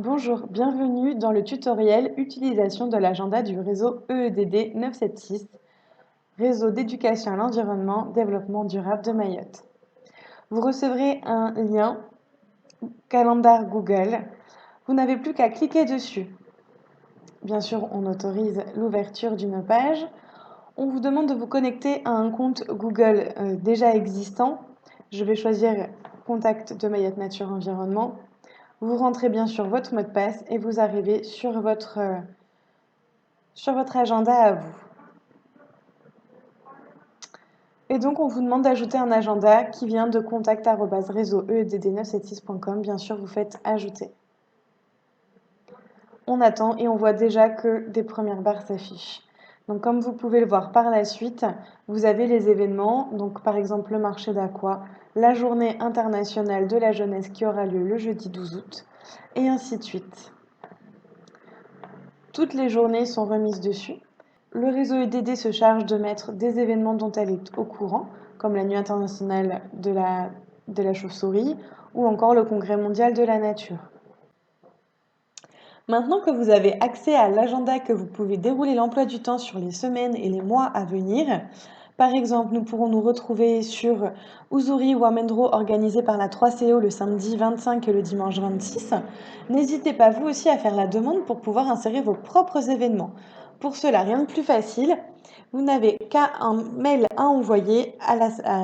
Bonjour, bienvenue dans le tutoriel Utilisation de l'agenda du réseau EEDD 976, Réseau d'éducation à l'environnement, développement durable de Mayotte. Vous recevrez un lien calendar Google. Vous n'avez plus qu'à cliquer dessus. Bien sûr, on autorise l'ouverture d'une page. On vous demande de vous connecter à un compte Google déjà existant. Je vais choisir Contact de Mayotte Nature Environnement. Vous rentrez bien sûr votre mot de passe et vous arrivez sur votre agenda à vous. Et donc, on vous demande d'ajouter un agenda qui vient de contact@réseaueedd976.com. Bien sûr, vous faites ajouter. On attend et on voit déjà que des premières barres s'affichent. Donc, comme vous pouvez le voir par la suite, vous avez les événements. Donc, par exemple, le marché d'Aqua, la journée internationale de la jeunesse qui aura lieu le jeudi 12 août, et ainsi de suite. Toutes les journées sont remises dessus. Le réseau EDD se charge de mettre des événements dont elle est au courant, comme la Nuit internationale de la chauve-souris ou encore le Congrès mondial de la nature. Maintenant que vous avez accès à l'agenda, que vous pouvez dérouler l'emploi du temps sur les semaines et les mois à venir, par exemple, nous pourrons nous retrouver sur Uzuri ou Amendro organisé par la 3CO le samedi 25 et le dimanche 26. N'hésitez pas vous aussi à faire la demande pour pouvoir insérer vos propres événements. Pour cela, rien de plus facile, vous n'avez qu'à un mail à envoyer à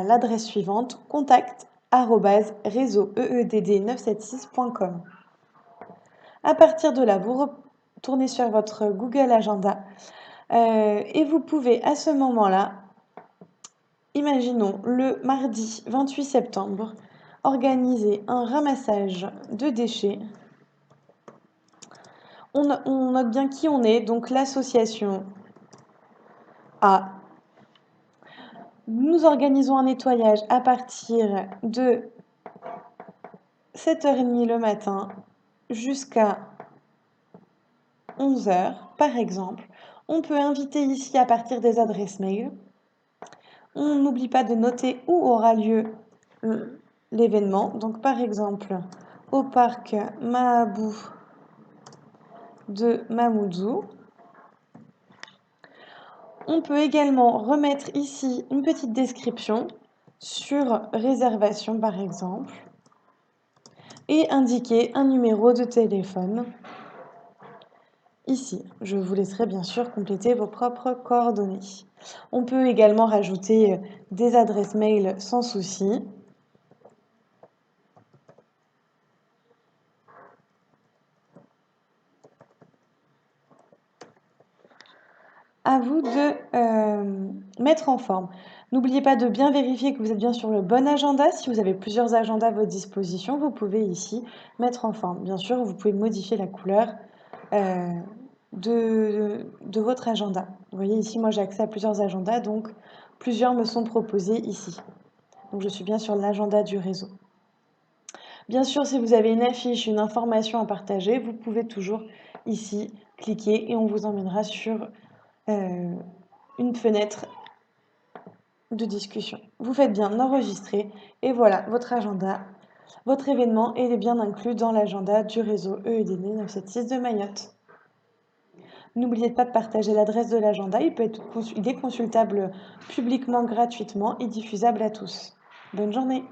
l'adresse suivante contact@réseaueedd976.com. À partir de là, vous retournez sur votre Google Agenda et vous pouvez à ce moment-là, imaginons le mardi 28 septembre, organiser un ramassage de déchets. On note bien qui on est, donc l'association A. Nous organisons un nettoyage à partir de 7h30 le matin jusqu'à 11h, par exemple. On peut inviter ici à partir des adresses mail. On n'oublie pas de noter où aura lieu l'événement. Donc, par exemple, au parc Mahabou de Mamoudzou. On peut également remettre ici une petite description sur réservation, par exemple, et indiquer un numéro de téléphone. Ici, je vous laisserai bien sûr compléter vos propres coordonnées. On peut également rajouter des adresses mail sans souci. À vous de mettre en forme. N'oubliez pas de bien vérifier que vous êtes bien sur le bon agenda. Si vous avez plusieurs agendas à votre disposition, vous pouvez ici mettre en forme. Bien sûr, vous pouvez modifier la couleur de votre agenda. Vous voyez ici, moi j'ai accès à plusieurs agendas, donc plusieurs me sont proposés ici. Donc je suis bien sur l'agenda du réseau. Bien sûr, si vous avez une affiche, une information à partager, vous pouvez toujours ici cliquer et on vous emmènera sur une fenêtre de discussion. Vous faites bien d'enregistrer et voilà, votre agenda, votre événement est bien inclus dans l'agenda du réseau EEDD 976 de Mayotte. N'oubliez pas de partager l'adresse de l'agenda, il est consultable publiquement gratuitement et diffusable à tous. Bonne journée!